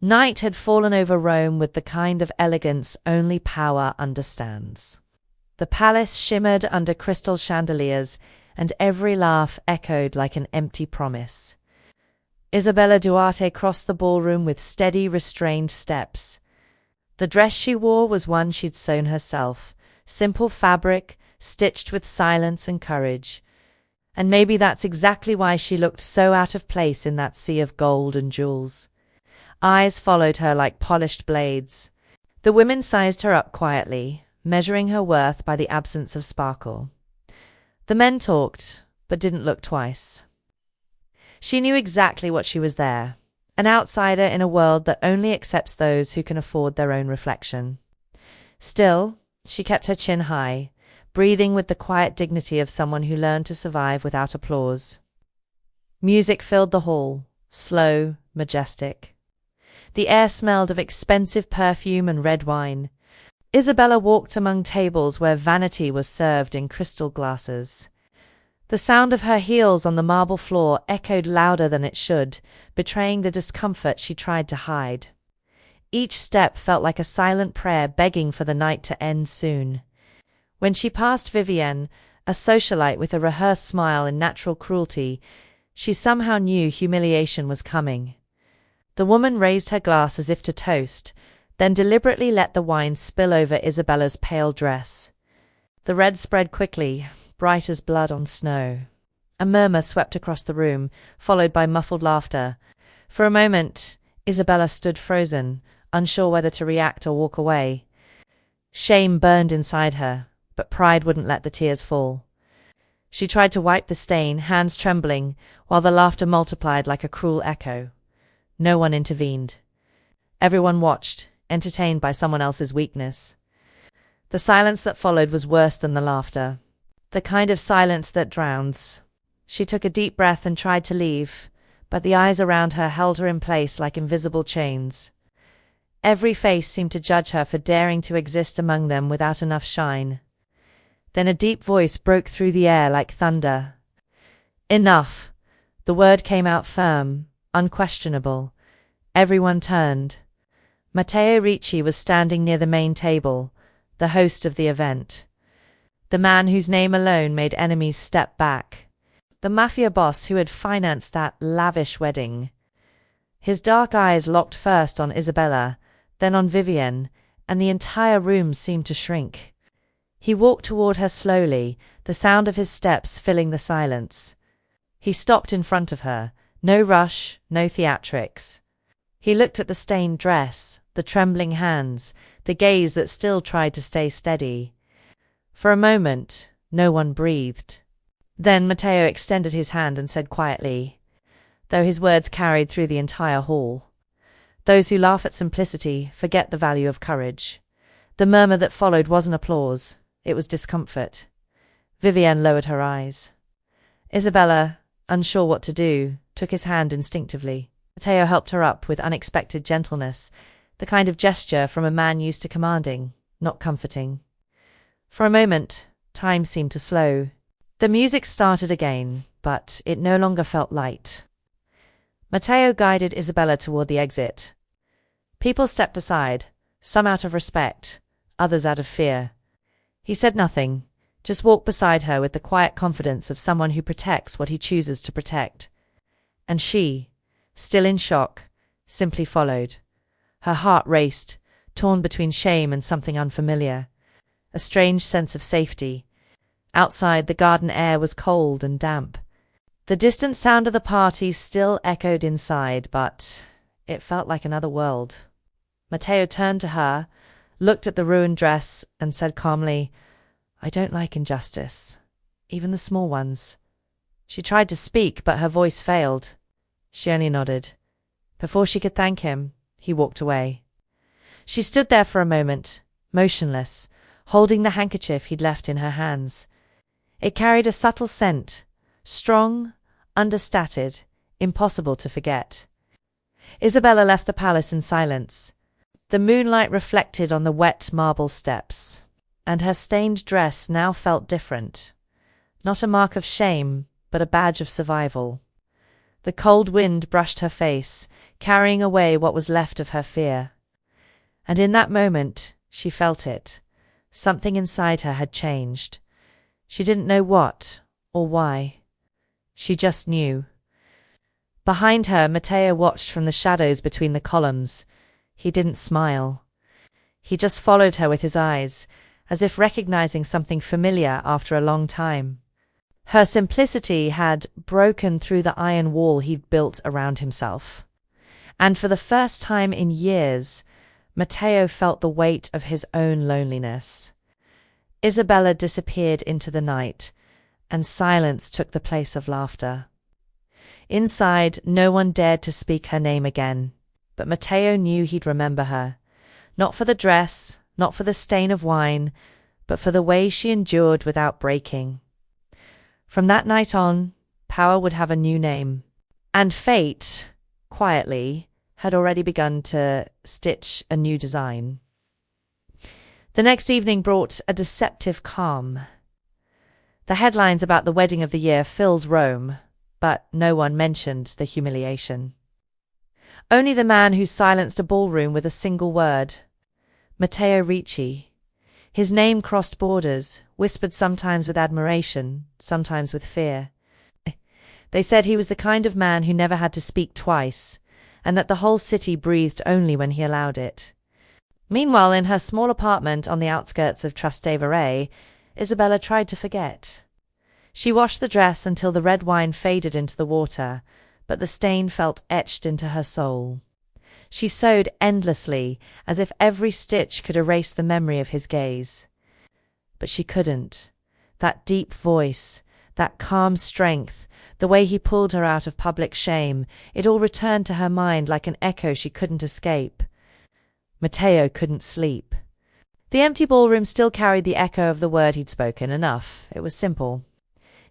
Night had fallen over Rome with the kind of elegance only power understands. The palace shimmered under crystal chandeliers, and every laugh echoed like an empty promise. Isabella Duarte crossed the ballroom with steady, restrained steps. The dress she wore was one she'd sewn herself, simple fabric, stitched with silence and courage. And maybe that's exactly why she looked so out of place in that sea of gold and jewels. Eyes followed her like polished blades. The women sized her up quietly, measuring her worth by the absence of sparkle. The men talked, but didn't look twice. She knew exactly what she was there, an outsider in a world that only accepts those who can afford their own reflection. Still, she kept her chin high, breathing with the quiet dignity of someone who learned to survive without applause. Music filled the hall, slow, majestic. The air smelled of expensive perfume and red wine. Isabella walked among tables where vanity was served in crystal glasses. The sound of her heels on the marble floor echoed louder than it should, betraying the discomfort she tried to hide. Each step felt like a silent prayer begging for the night to end soon. When she passed Vivienne, a socialite with a rehearsed smile and natural cruelty, she somehow knew humiliation was coming. The woman raised her glass as if to toast, then deliberately let the wine spill over Isabella's pale dress. The red spread quickly, bright as blood on snow. A murmur swept across the room, followed by muffled laughter. For a moment, Isabella stood frozen, unsure whether to react or walk away. Shame burned inside her, but pride wouldn't let the tears fall. She tried to wipe the stain, hands trembling, while the laughter multiplied like a cruel echo. No one intervened. Everyone watched, entertained by someone else's weakness. The silence that followed was worse than the laughter. The kind of silence that drowns. She took a deep breath and tried to leave, but the eyes around her held her in place like invisible chains. Every face seemed to judge her for daring to exist among them without enough shine. Then a deep voice broke through the air like thunder. Enough! The word came out firm, unquestionable. Everyone turned. Matteo Ricci was standing near the main table, the host of the event. The man whose name alone made enemies step back. The Mafia boss who had financed that lavish wedding. His dark eyes locked first on Isabella, then on Vivienne, and the entire room seemed to shrink. He walked toward her slowly, the sound of his steps filling the silence. He stopped in front of her. No rush, no theatrics. He looked at the stained dress, the trembling hands, the gaze that still tried to stay steady. For a moment, no one breathed. Then Matteo extended his hand and said quietly, though his words carried through the entire hall, "Those who laugh at simplicity forget the value of courage." The murmur that followed wasn't applause, it was discomfort. Vivienne lowered her eyes. Isabella, unsure what to do, took his hand instinctively. Matteo helped her up with unexpected gentleness, the kind of gesture from a man used to commanding, not comforting. For a moment, time seemed to slow. The music started again, but it no longer felt light. Matteo guided Isabella toward the exit. People stepped aside, some out of respect, others out of fear. He said nothing, just walked beside her with the quiet confidence of someone who protects what he chooses to protect. And she, still in shock, simply followed. Her heart raced, torn between shame and something unfamiliar. A strange sense of safety. Outside, the garden air was cold and damp. The distant sound of the party still echoed inside, but it felt like another world. Matteo turned to her, looked at the ruined dress, and said calmly, "I don't like injustice, even the small ones." She tried to speak, but her voice failed. She only nodded. Before she could thank him, he walked away. She stood there for a moment, motionless, holding the handkerchief he'd left in her hands. It carried a subtle scent, strong, understated, impossible to forget. Isabella left the palace in silence. The moonlight reflected on the wet marble steps, and her stained dress now felt different. Not a mark of shame, but a badge of survival. The cold wind brushed her face, carrying away what was left of her fear. And in that moment, she felt it. Something inside her had changed. She didn't know what or why. She just knew. Behind her, Matteo watched from the shadows between the columns. He didn't smile. He just followed her with his eyes, as if recognizing something familiar after a long time. Her simplicity had broken through the iron wall he'd built around himself. And for the first time in years, Matteo felt the weight of his own loneliness. Isabella disappeared into the night, and silence took the place of laughter. Inside, no one dared to speak her name again, but Matteo knew he'd remember her. Not for the dress, not for the stain of wine, but for the way she endured without breaking. From that night on, power would have a new name. And fate, quietly, had already begun to stitch a new design. The next evening brought a deceptive calm. The headlines about the wedding of the year filled Rome, but no one mentioned the humiliation. Only the man who silenced a ballroom with a single word. Matteo Ricci. His name crossed borders, whispered sometimes with admiration, sometimes with fear. They said he was the kind of man who never had to speak twice, and that the whole city breathed only when he allowed it. Meanwhile, in her small apartment on the outskirts of Trastevere, Isabella tried to forget. She washed the dress until the red wine faded into the water, but the stain felt etched into her soul. She sewed endlessly, as if every stitch could erase the memory of his gaze. But she couldn't. That deep voice, that calm strength, the way he pulled her out of public shame, it all returned to her mind like an echo she couldn't escape. Matteo couldn't sleep. The empty ballroom still carried the echo of the word he'd spoken. Enough. It was simple.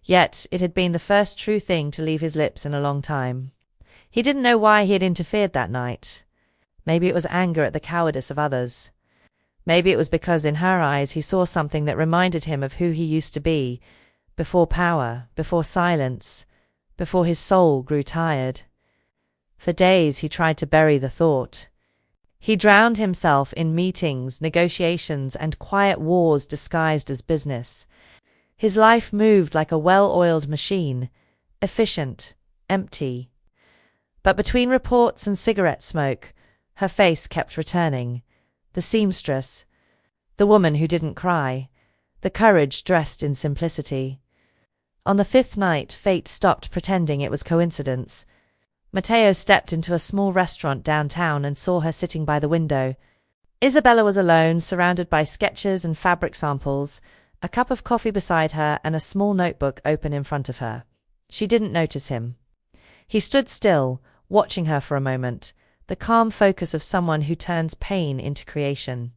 Yet it had been the first true thing to leave his lips in a long time. He didn't know why he had interfered that night. Maybe it was anger at the cowardice of others. Maybe it was because in her eyes he saw something that reminded him of who he used to be, before power, before silence, before his soul grew tired. For days he tried to bury the thought. He drowned himself in meetings, negotiations, and quiet wars disguised as business. His life moved like a well-oiled machine, efficient, empty. But between reports and cigarette smoke, her face kept returning. The seamstress, the woman who didn't cry, the courage dressed in simplicity. On the fifth night, fate stopped pretending it was coincidence. Matteo stepped into a small restaurant downtown and saw her sitting by the window. Isabella was alone, surrounded by sketches and fabric samples, a cup of coffee beside her and a small notebook open in front of her. She didn't notice him. He stood still, watching her for a moment, the calm focus of someone who turns pain into creation.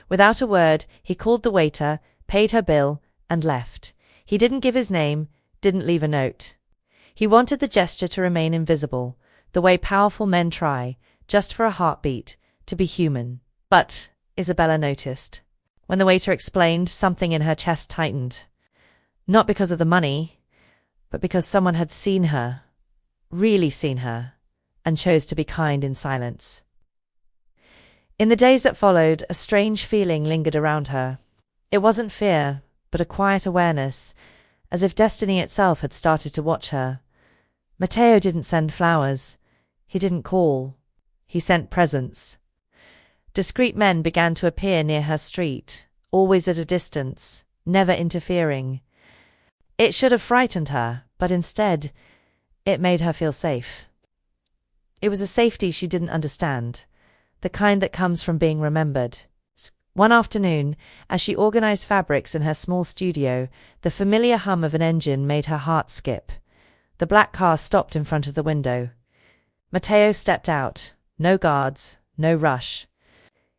Without a word, he called the waiter, paid her bill, and left. He didn't give his name, didn't leave a note. He wanted the gesture to remain invisible, the way powerful men try, just for a heartbeat, to be human. But Isabella noticed. When the waiter explained, something in her chest tightened. Not because of the money, but because someone had seen her, really seen her, and chose to be kind in silence. In the days that followed, a strange feeling lingered around her. It wasn't fear, but a quiet awareness, as if destiny itself had started to watch her. Matteo didn't send flowers. He didn't call. He sent presents. Discreet men began to appear near her street, always at a distance, never interfering. It should have frightened her, but instead, it made her feel safe. It was a safety she didn't understand, the kind that comes from being remembered. One afternoon, as she organized fabrics in her small studio, the familiar hum of an engine made her heart skip. The black car stopped in front of the window. Matteo stepped out. No guards, no rush.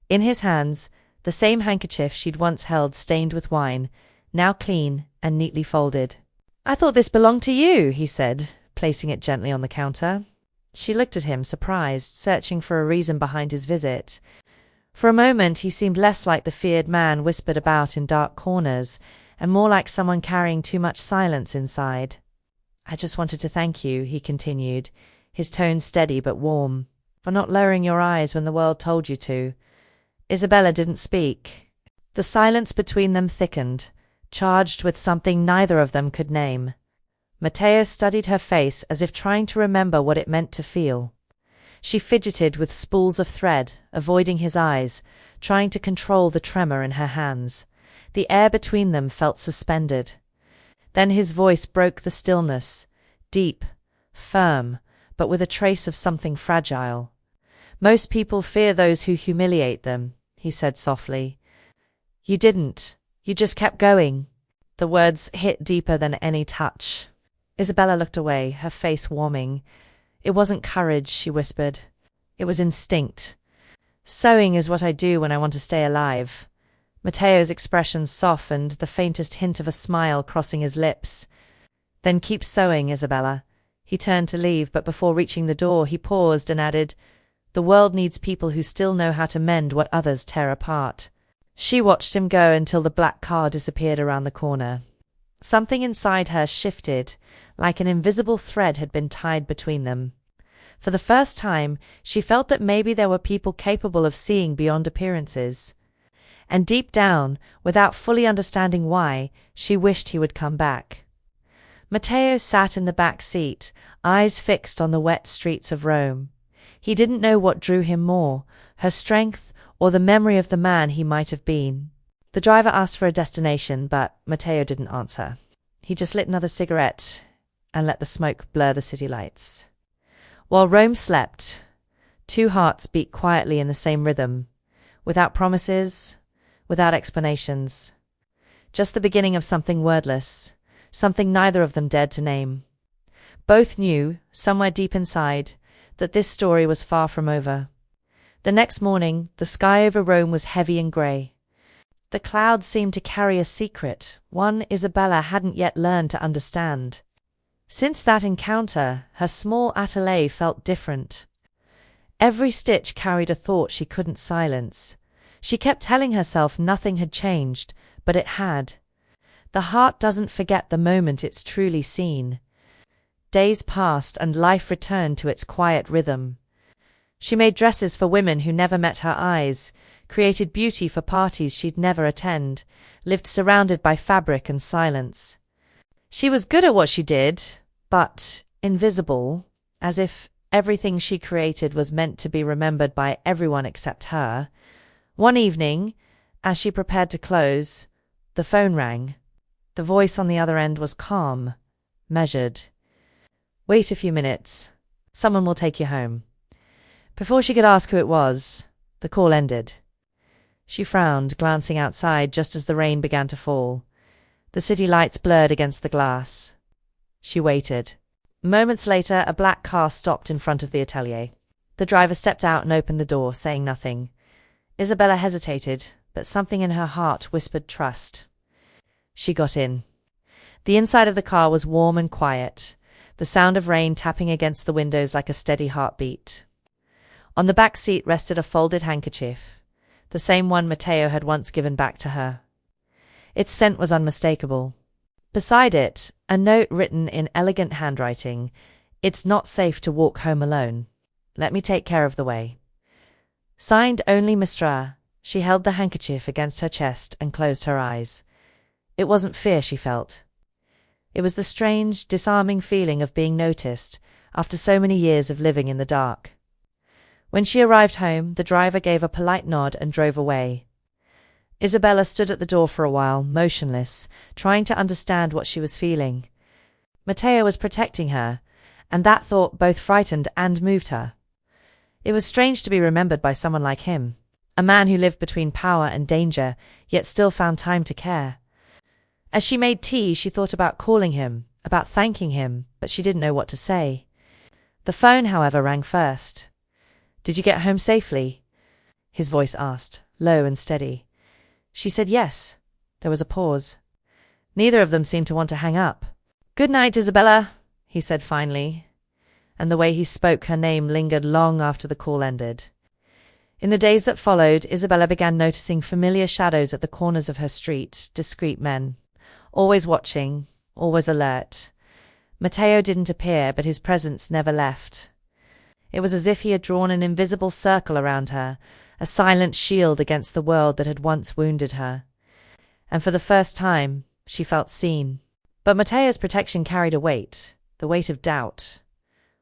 In his hands, the same handkerchief she'd once held stained with wine, now clean and neatly folded. "I thought this belonged to you," he said, placing it gently on the counter. She looked at him, surprised, searching for a reason behind his visit. For a moment he seemed less like the feared man whispered about in dark corners, and more like someone carrying too much silence inside. I just wanted to thank you, he continued, his tone steady but warm, for not lowering your eyes when the world told you to. Isabella didn't speak. The silence between them thickened, charged with something neither of them could name. Matteo studied her face as if trying to remember what it meant to feel. She fidgeted with spools of thread, avoiding his eyes, trying to control the tremor in her hands. The air between them felt suspended. Then his voice broke the stillness, deep, firm, but with a trace of something fragile. Most people fear those who humiliate them, he said softly. You didn't. You just kept going. The words hit deeper than any touch. Isabella looked away, her face warming. It wasn't courage, she whispered. It was instinct. Sewing is what I do when I want to stay alive. Matteo's expression softened, the faintest hint of a smile crossing his lips. Then keep sewing, Isabella. He turned to leave, but before reaching the door he paused and added, The world needs people who still know how to mend what others tear apart. She watched him go until the black car disappeared around the corner. Something inside her shifted, like an invisible thread had been tied between them. For the first time, she felt that maybe there were people capable of seeing beyond appearances. And deep down, without fully understanding why, she wished he would come back. Matteo sat in the back seat, eyes fixed on the wet streets of Rome. He didn't know what drew him more, her strength or the memory of the man he might have been. The driver asked for a destination, but Matteo didn't answer. He just lit another cigarette and let the smoke blur the city lights. While Rome slept, two hearts beat quietly in the same rhythm, without promises, without explanations. Just the beginning of something wordless, something neither of them dared to name. Both knew, somewhere deep inside, that this story was far from over. The next morning, the sky over Rome was heavy and grey. The clouds seemed to carry a secret, one Isabella hadn't yet learned to understand. Since that encounter, her small atelier felt different. Every stitch carried a thought she couldn't silence. She kept telling herself nothing had changed, but it had. The heart doesn't forget the moment it's truly seen. Days passed and life returned to its quiet rhythm. She made dresses for women who never met her eyes, created beauty for parties she'd never attend, lived surrounded by fabric and silence. She was good at what she did, but invisible, as if everything she created was meant to be remembered by everyone except her. One evening, as she prepared to close, the phone rang. The voice on the other end was calm, measured. Wait a few minutes. Someone will take you home. Before she could ask who it was, the call ended. She frowned, glancing outside just as the rain began to fall. The city lights blurred against the glass. She waited. Moments later, a black car stopped in front of the atelier. The driver stepped out and opened the door, saying nothing. Isabella hesitated, but something in her heart whispered trust. She got in. The inside of the car was warm and quiet, the sound of rain tapping against the windows like a steady heartbeat. On the back seat rested a folded handkerchief, the same one Matteo had once given back to her. Its scent was unmistakable. Beside it, a note written in elegant handwriting. It's not safe to walk home alone. Let me take care of the way. Signed only Mistra. She held the handkerchief against her chest and closed her eyes. It wasn't fear she felt. It was the strange, disarming feeling of being noticed after so many years of living in the dark. When she arrived home, the driver gave a polite nod and drove away. Isabella stood at the door for a while, motionless, trying to understand what she was feeling. Matteo was protecting her, and that thought both frightened and moved her. It was strange to be remembered by someone like him, a man who lived between power and danger, yet still found time to care. As she made tea, she thought about calling him, about thanking him, but she didn't know what to say. The phone, however, rang first. Did you get home safely? His voice asked, low and steady. She said yes. There was a pause. Neither of them seemed to want to hang up. Good night, Isabella, he said finally, and the way he spoke her name lingered long after the call ended. In the days that followed, Isabella began noticing familiar shadows at the corners of her street, discreet men, always watching, always alert. Matteo didn't appear, but his presence never left. It was as if he had drawn an invisible circle around her, a silent shield against the world that had once wounded her. And for the first time, she felt seen. But Matteo's protection carried a weight, the weight of doubt.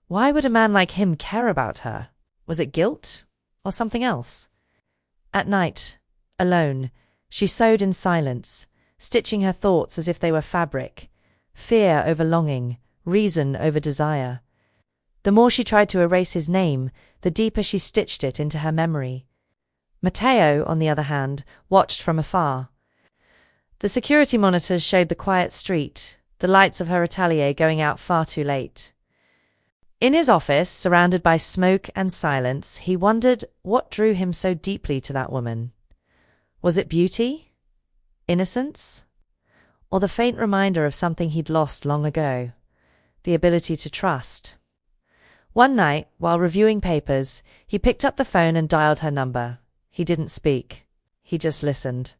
Why would a man like him care about her? Was it guilt? Or something else? At night, alone, she sewed in silence, stitching her thoughts as if they were fabric. Fear over longing, reason over desire. The more she tried to erase his name, the deeper she stitched it into her memory. Matteo, on the other hand, watched from afar. The security monitors showed the quiet street, the lights of her atelier going out far too late. In his office, surrounded by smoke and silence, he wondered what drew him so deeply to that woman. Was it beauty? Innocence? Or the faint reminder of something he'd lost long ago? The ability to trust. One night, while reviewing papers, he picked up the phone and dialed her number. He didn't speak. He just listened.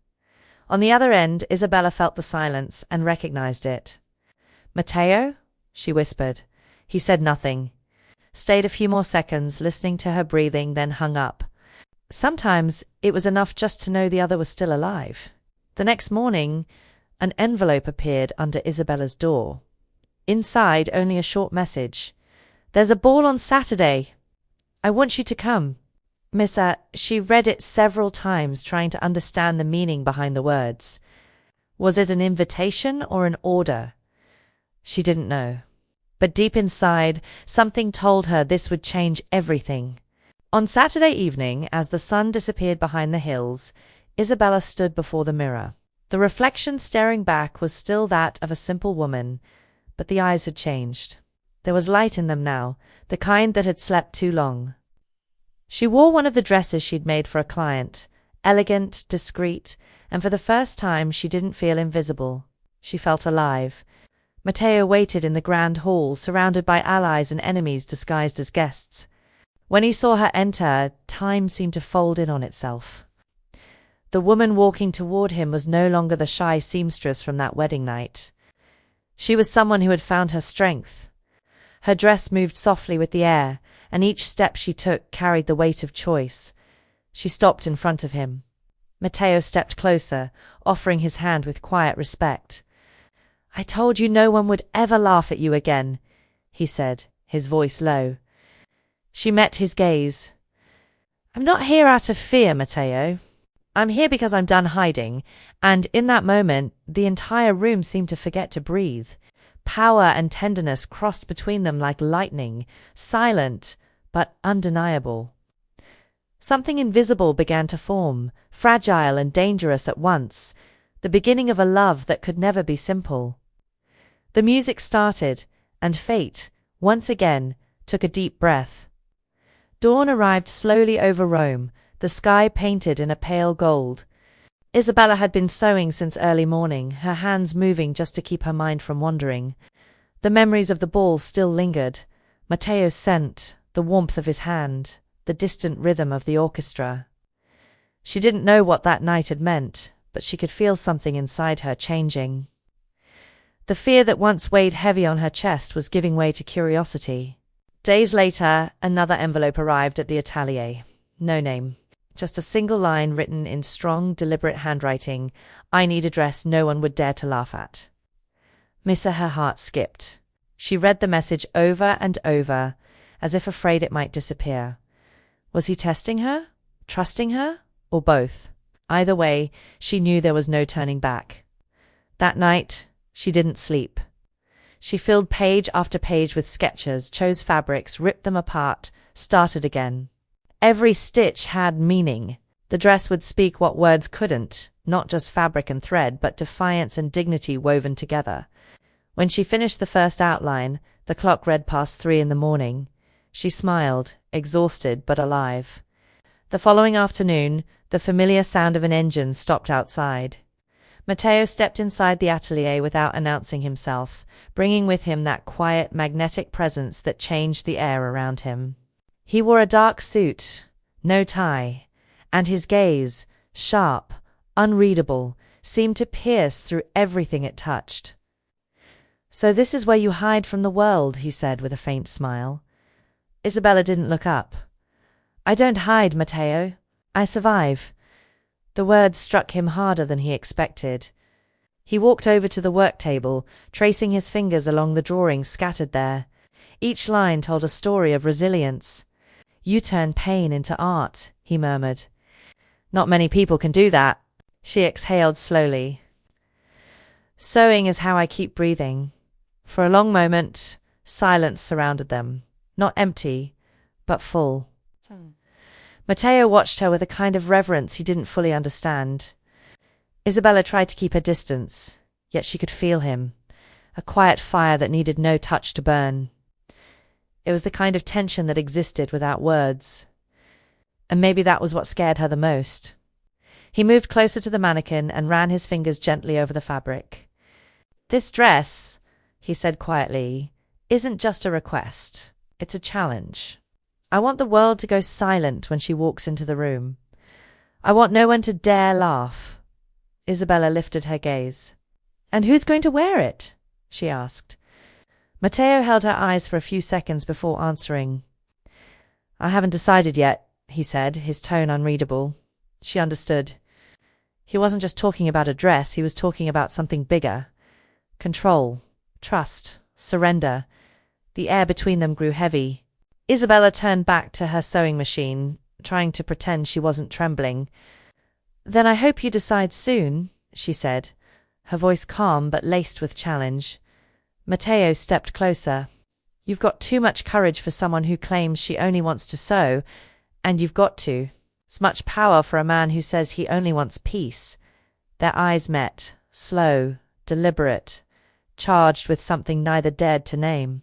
On the other end, Isabella felt the silence and recognized it. "Matteo?" she whispered. He said nothing. Stayed a few more seconds, listening to her breathing, then hung up. Sometimes it was enough just to know the other was still alive. The next morning, an envelope appeared under Isabella's door. Inside, only a short message. "There's a ball on Saturday. I want you to come." She read it several times, trying to understand the meaning behind the words. Was it an invitation or an order? She didn't know. But deep inside, something told her this would change everything. On Saturday evening, as the sun disappeared behind the hills, Isabella stood before the mirror. The reflection staring back was still that of a simple woman, but the eyes had changed. There was light in them now, the kind that had slept too long. She wore one of the dresses she'd made for a client, elegant, discreet, and for the first time she didn't feel invisible. She felt alive. Matteo waited in the grand hall, surrounded by allies and enemies disguised as guests. When he saw her enter, time seemed to fold in on itself. The woman walking toward him was no longer the shy seamstress from that wedding night. She was someone who had found her strength. Her dress moved softly with the air, and each step she took carried the weight of choice. She stopped in front of him. Matteo stepped closer, offering his hand with quiet respect. "I told you no one would ever laugh at you again," he said, his voice low. She met his gaze. "I'm not here out of fear, Matteo. I'm here because I'm done hiding," and in that moment, the entire room seemed to forget to breathe. Power and tenderness crossed between them like lightning, silent but undeniable. Something invisible began to form, fragile and dangerous at once, the beginning of a love that could never be simple. The music started, and fate, once again, took a deep breath. Dawn arrived slowly over Rome, the sky painted in a pale gold. Isabella had been sewing since early morning, her hands moving just to keep her mind from wandering. The memories of the ball still lingered. Matteo's scent, the warmth of his hand, the distant rhythm of the orchestra. She didn't know what that night had meant, but she could feel something inside her changing. The fear that once weighed heavy on her chest was giving way to curiosity. Days later, another envelope arrived at the atelier. No name. Just a single line written in strong, deliberate handwriting. "I need a dress no one would dare to laugh at." Her heart skipped. She read the message over and over, as if afraid it might disappear. Was he testing her? Trusting her? Or both? Either way, she knew there was no turning back. That night, she didn't sleep. She filled page after page with sketches, chose fabrics, ripped them apart, started again. Every stitch had meaning. The dress would speak what words couldn't, not just fabric and thread, but defiance and dignity woven together. When she finished the first outline, the clock read past 3 a.m. She smiled, exhausted but alive. The following afternoon, the familiar sound of an engine stopped outside. Matteo stepped inside the atelier without announcing himself, bringing with him that quiet, magnetic presence that changed the air around him. He wore a dark suit, no tie, and his gaze, sharp, unreadable, seemed to pierce through everything it touched. "So this is where you hide from the world," he said with a faint smile. Isabella didn't look up. "I don't hide, Matteo. I survive." The words struck him harder than he expected. He walked over to the work table, tracing his fingers along the drawings scattered there. Each line told a story of resilience. "You turn pain into art," he murmured. "Not many people can do that." She exhaled slowly. "Sewing is how I keep breathing." For a long moment, silence surrounded them, not empty, but full. Matteo watched her with a kind of reverence he didn't fully understand. Isabella tried to keep her distance, yet she could feel him, a quiet fire that needed no touch to burn. It was the kind of tension that existed without words. And maybe that was what scared her the most. He moved closer to the mannequin and ran his fingers gently over the fabric. "This dress," he said quietly, "isn't just a request. It's a challenge. I want the world to go silent when she walks into the room. I want no one to dare laugh." Isabella lifted her gaze. "And who's going to wear it?" she asked. Matteo held her eyes for a few seconds before answering. "I haven't decided yet," he said, his tone unreadable. She understood. He wasn't just talking about a dress, he was talking about something bigger. Control, trust, surrender. The air between them grew heavy. Isabella turned back to her sewing machine, trying to pretend she wasn't trembling. "Then I hope you decide soon," she said, her voice calm but laced with challenge. Matteo stepped closer. "You've got too much courage for someone who claims she only wants to sew, and you've got to. It's much power for a man who says he only wants peace." Their eyes met, slow, deliberate, charged with something neither dared to name.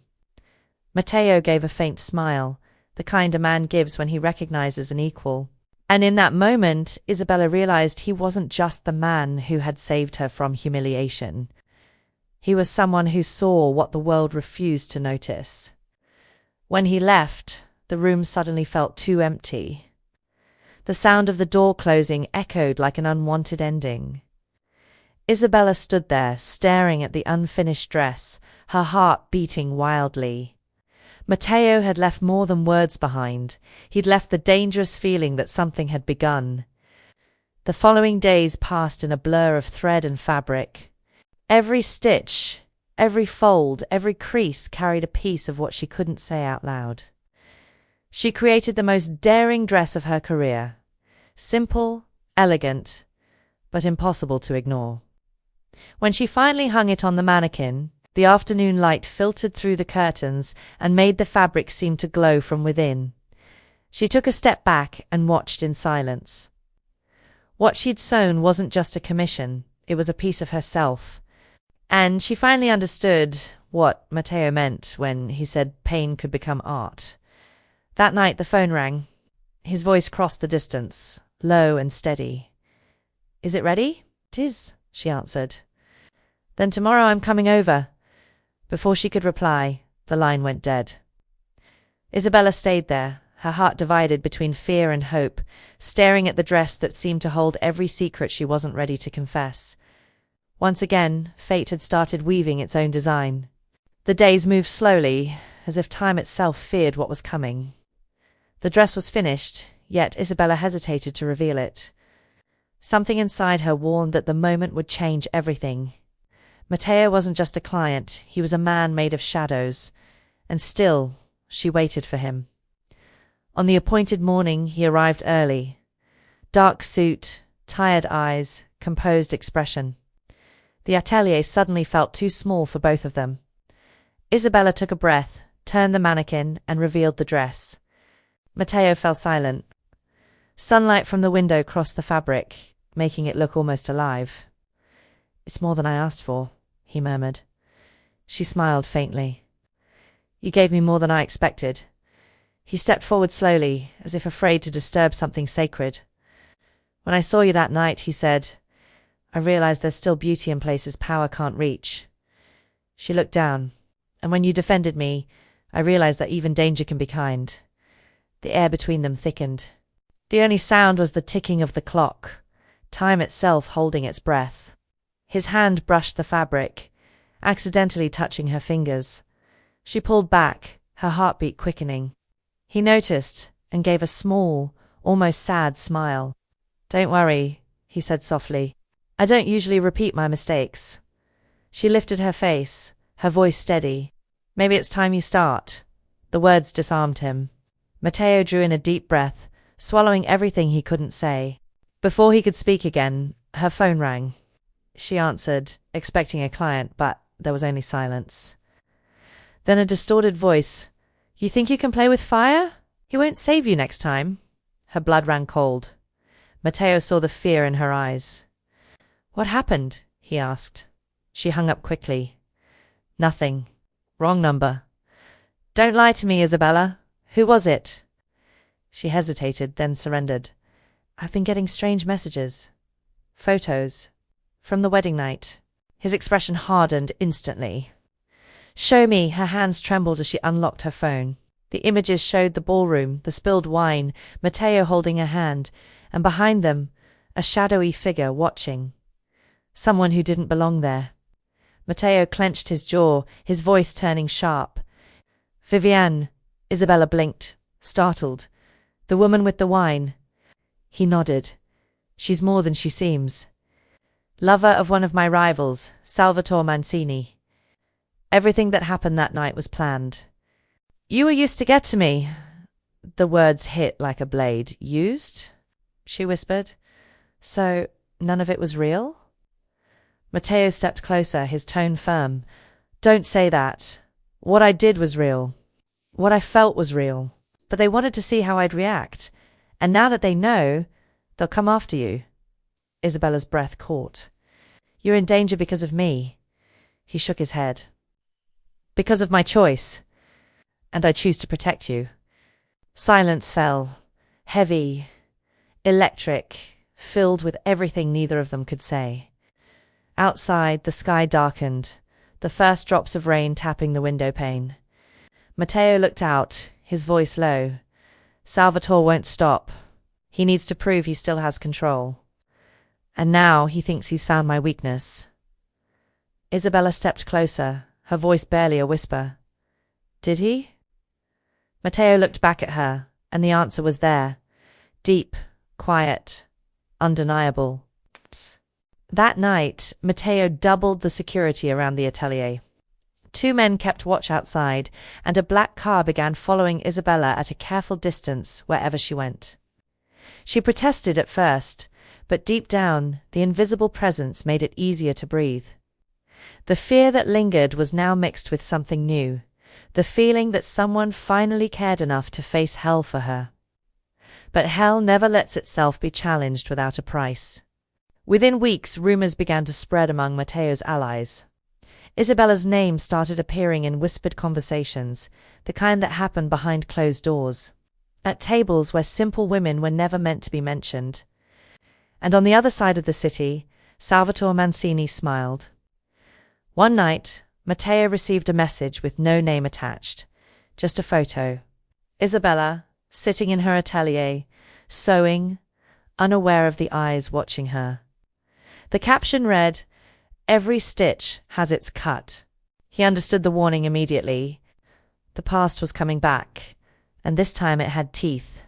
Matteo gave a faint smile, the kind a man gives when he recognizes an equal. And in that moment, Isabella realized he wasn't just the man who had saved her from humiliation. He was someone who saw what the world refused to notice. When he left, the room suddenly felt too empty. The sound of the door closing echoed like an unwanted ending. Isabella stood there, staring at the unfinished dress, her heart beating wildly. Matteo had left more than words behind. He'd left the dangerous feeling that something had begun. The following days passed in a blur of thread and fabric. Every stitch, every fold, every crease carried a piece of what she couldn't say out loud. She created the most daring dress of her career. Simple, elegant, but impossible to ignore. When she finally hung it on the mannequin, the afternoon light filtered through the curtains and made the fabric seem to glow from within. She took a step back and watched in silence. What she'd sewn wasn't just a commission, it was a piece of herself. And she finally understood what Matteo meant when he said pain could become art. That night the phone rang. His voice crossed the distance, low and steady. "Is it ready?" "It is," she answered. "Then tomorrow I'm coming over." Before she could reply, the line went dead. Isabella stayed there, her heart divided between fear and hope, staring at the dress that seemed to hold every secret she wasn't ready to confess. Once again, fate had started weaving its own design. The days moved slowly, as if time itself feared what was coming. The dress was finished, yet Isabella hesitated to reveal it. Something inside her warned that the moment would change everything. Matteo wasn't just a client, he was a man made of shadows. And still, she waited for him. On the appointed morning, he arrived early. Dark suit, tired eyes, composed expression. The atelier suddenly felt too small for both of them. Isabella took a breath, turned the mannequin, and revealed the dress. Matteo fell silent. Sunlight from the window crossed the fabric, making it look almost alive. "It's more than I asked for," he murmured. She smiled faintly. "You gave me more than I expected." He stepped forward slowly, as if afraid to disturb something sacred. "When I saw you that night," he said, "I realized there's still beauty in places power can't reach." She looked down. "And when you defended me, I realized that even danger can be kind." The air between them thickened. The only sound was the ticking of the clock, time itself holding its breath. His hand brushed the fabric, accidentally touching her fingers. She pulled back, her heartbeat quickening. He noticed and gave a small, almost sad smile. "Don't worry," he said softly. "I don't usually repeat my mistakes." She lifted her face, her voice steady. "Maybe it's time you start." The words disarmed him. Matteo drew in a deep breath, swallowing everything he couldn't say. Before he could speak again, her phone rang. She answered, expecting a client, but there was only silence. Then a distorted voice. "You think you can play with fire? He won't save you next time." Her blood ran cold. Matteo saw the fear in her eyes. "What happened?" he asked. She hung up quickly. "Nothing. Wrong number." "Don't lie to me, Isabella. Who was it?" She hesitated, then surrendered. "I've been getting strange messages. Photos. From the wedding night." His expression hardened instantly. "Show me." Her hands trembled as she unlocked her phone. The images showed the ballroom, the spilled wine, Matteo holding her hand, and behind them, a shadowy figure watching. Someone who didn't belong there. Matteo clenched his jaw, his voice turning sharp. "Viviane." Isabella blinked, startled. "The woman with the wine." He nodded. "She's more than she seems. Lover of one of my rivals, Salvatore Mancini. Everything that happened that night was planned." "You were used to get to me." The words hit like a blade. "Used?" she whispered. "So none of it was real?" Matteo stepped closer, his tone firm. "Don't say that. What I did was real. What I felt was real. But they wanted to see how I'd react. And now that they know, they'll come after you." Isabella's breath caught. "You're in danger because of me." He shook his head. "Because of my choice. And I choose to protect you." Silence fell, heavy, electric, filled with everything neither of them could say. Outside, the sky darkened, the first drops of rain tapping the window pane. Matteo looked out, his voice low. "Salvatore won't stop. He needs to prove he still has control. And now he thinks he's found my weakness." Isabella stepped closer, her voice barely a whisper. "Did he?" Matteo looked back at her, and the answer was there. Deep, quiet, undeniable. That night, Matteo doubled the security around the atelier. 2 men kept watch outside, and a black car began following Isabella at a careful distance wherever she went. She protested at first, but deep down, the invisible presence made it easier to breathe. The fear that lingered was now mixed with something new, the feeling that someone finally cared enough to face hell for her. But hell never lets itself be challenged without a price. Within weeks, rumors began to spread among Matteo's allies. Isabella's name started appearing in whispered conversations, the kind that happened behind closed doors, at tables where simple women were never meant to be mentioned. And on the other side of the city, Salvatore Mancini smiled. One night, Matteo received a message with no name attached, just a photo. Isabella, sitting in her atelier, sewing, unaware of the eyes watching her. The caption read, "Every stitch has its cut." He understood the warning immediately. The past was coming back, and this time it had teeth.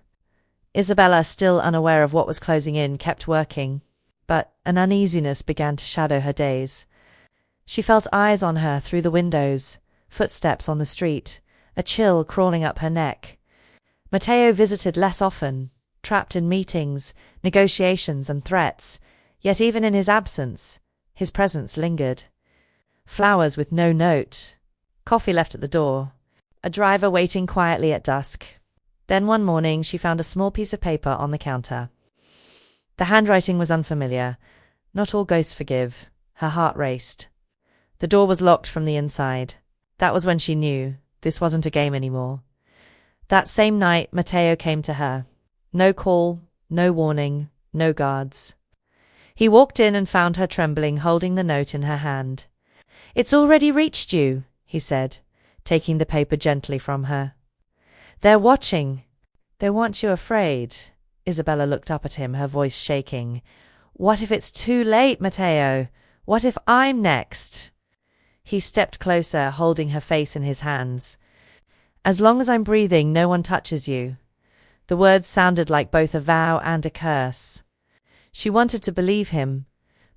Isabella, still unaware of what was closing in, kept working, but an uneasiness began to shadow her days. She felt eyes on her through the windows, footsteps on the street, a chill crawling up her neck. Matteo visited less often, trapped in meetings, negotiations and threats, yet even in his absence, his presence lingered. Flowers with no note, coffee left at the door, a driver waiting quietly at dusk. Then one morning she found a small piece of paper on the counter. The handwriting was unfamiliar. Not all ghosts forgive. Her heart raced. The door was locked from the inside. That was when she knew this wasn't a game anymore. That same night, Matteo came to her. No call, no warning, no guards. He walked in and found her trembling, holding the note in her hand. "It's already reached you," he said, taking the paper gently from her. "They're watching. They want you afraid." Isabella looked up at him, her voice shaking. "What if it's too late, Matteo? What if I'm next?" He stepped closer, holding her face in his hands. As long as I'm breathing, no one touches you. The words sounded like both a vow and a curse. She wanted to believe him,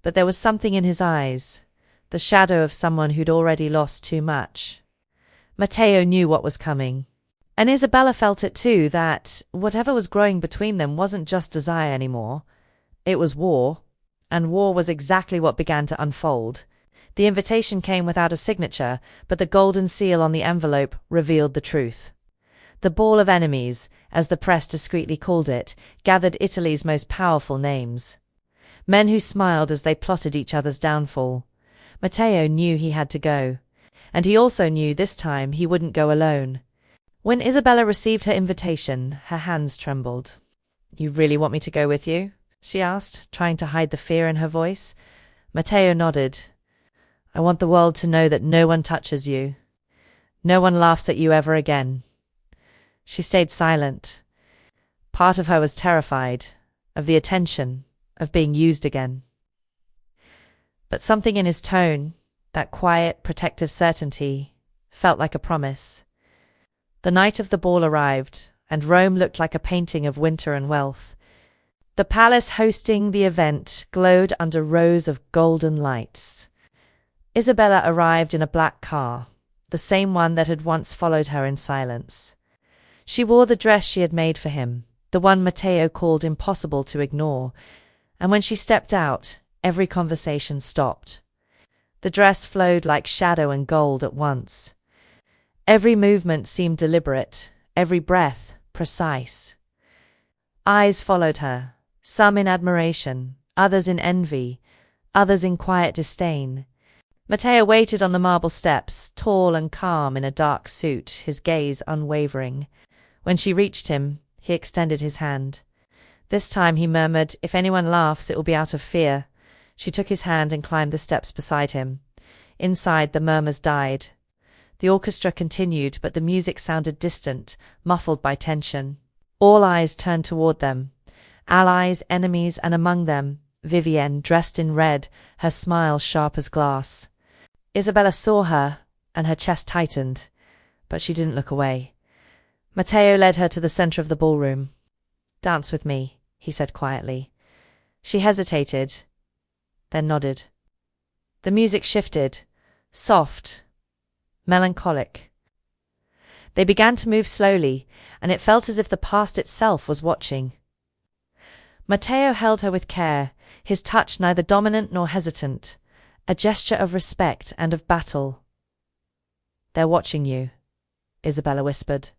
but there was something in his eyes, the shadow of someone who'd already lost too much. Matteo knew what was coming. And Isabella felt it too, that whatever was growing between them wasn't just desire anymore. It was war, and war was exactly what began to unfold. The invitation came without a signature, but the golden seal on the envelope revealed the truth. The Ball of Enemies, as the press discreetly called it, gathered Italy's most powerful names. Men who smiled as they plotted each other's downfall. Matteo knew he had to go, and he also knew this time he wouldn't go alone. When Isabella received her invitation, her hands trembled. "You really want me to go with you?" she asked, trying to hide the fear in her voice. Matteo nodded. "I want the world to know that no one touches you. No one laughs at you ever again." She stayed silent. Part of her was terrified, of the attention, of being used again. But something in his tone, that quiet, protective certainty, felt like a promise. The night of the ball arrived, and Rome looked like a painting of winter and wealth. The palace hosting the event glowed under rows of golden lights. Isabella arrived in a black car, the same one that had once followed her in silence. She wore the dress she had made for him, the one Matteo called impossible to ignore, and when she stepped out, every conversation stopped. The dress flowed like shadow and gold at once. Every movement seemed deliberate, every breath precise. Eyes followed her, some in admiration, others in envy, others in quiet disdain. Matteo waited on the marble steps, tall and calm in a dark suit, his gaze unwavering. When she reached him, he extended his hand. This time he murmured, "If anyone laughs, it will be out of fear." She took his hand and climbed the steps beside him. Inside, the murmurs died. The orchestra continued, but the music sounded distant, muffled by tension. All eyes turned toward them. Allies, enemies, and among them, Vivienne, dressed in red, her smile sharp as glass. Isabella saw her, and her chest tightened, but she didn't look away. Matteo led her to the center of the ballroom. "Dance with me," he said quietly. She hesitated, then nodded. The music shifted, soft, melancholic. They began to move slowly, and it felt as if the past itself was watching. Matteo held her with care, his touch neither dominant nor hesitant, a gesture of respect and of battle. "They're watching you," Isabella whispered.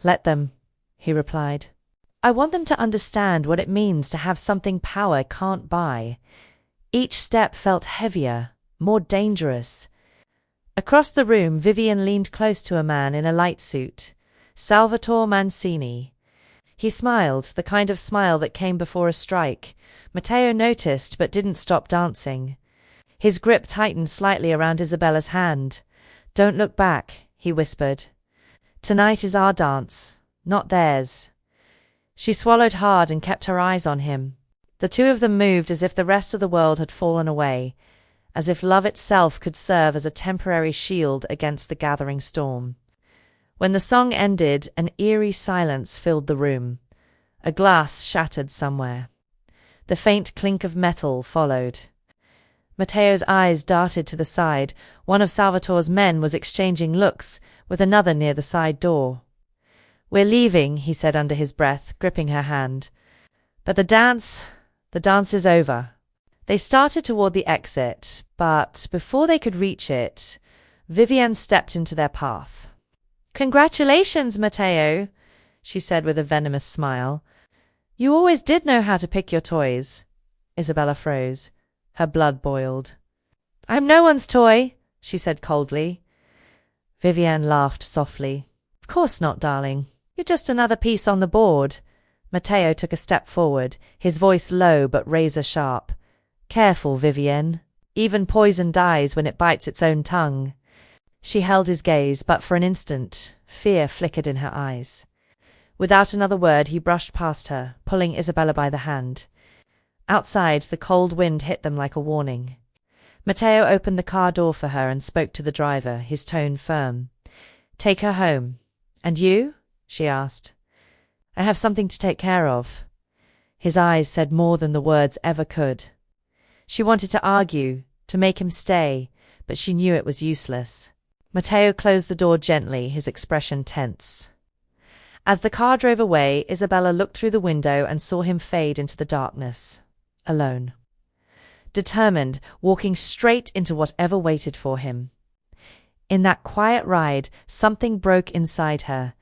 "Let them," he replied. "I want them to understand what it means to have something power can't buy." Each step felt heavier, more dangerous. Across the room, Vivienne leaned close to a man in a light suit, Salvatore Mancini. He smiled, the kind of smile that came before a strike. Matteo noticed but didn't stop dancing. His grip tightened slightly around Isabella's hand. "Don't look back," he whispered. "Tonight is our dance, not theirs." She swallowed hard and kept her eyes on him. The two of them moved as if the rest of the world had fallen away, as if love itself could serve as a temporary shield against the gathering storm. When the song ended, an eerie silence filled the room. A glass shattered somewhere. The faint clink of metal followed. Matteo's eyes darted to the side. One of Salvatore's men was exchanging looks with another near the side door. "We're leaving," he said under his breath, gripping her hand. "But the dance is over." They started toward the exit, but before they could reach it, Vivienne stepped into their path. "Congratulations, Matteo," she said with a venomous smile. "You always did know how to pick your toys." Isabella froze. Her blood boiled. "I'm no one's toy," she said coldly. Vivienne laughed softly. "Of course not, darling. You're just another piece on the board." Matteo took a step forward, his voice low but razor-sharp. "Careful, Vivienne. Even poison dies when it bites its own tongue." She held his gaze, but for an instant, fear flickered in her eyes. Without another word, he brushed past her, pulling Isabella by the hand. Outside, the cold wind hit them like a warning. Matteo opened the car door for her and spoke to the driver, his tone firm. "Take her home." "And you?" she asked. "I have something to take care of." His eyes said more than the words ever could. She wanted to argue, to make him stay, but she knew it was useless. Matteo closed the door gently, his expression tense. As the car drove away, Isabella looked through the window and saw him fade into the darkness. Alone. Determined, walking straight into whatever waited for him. In that quiet ride, something broke inside her.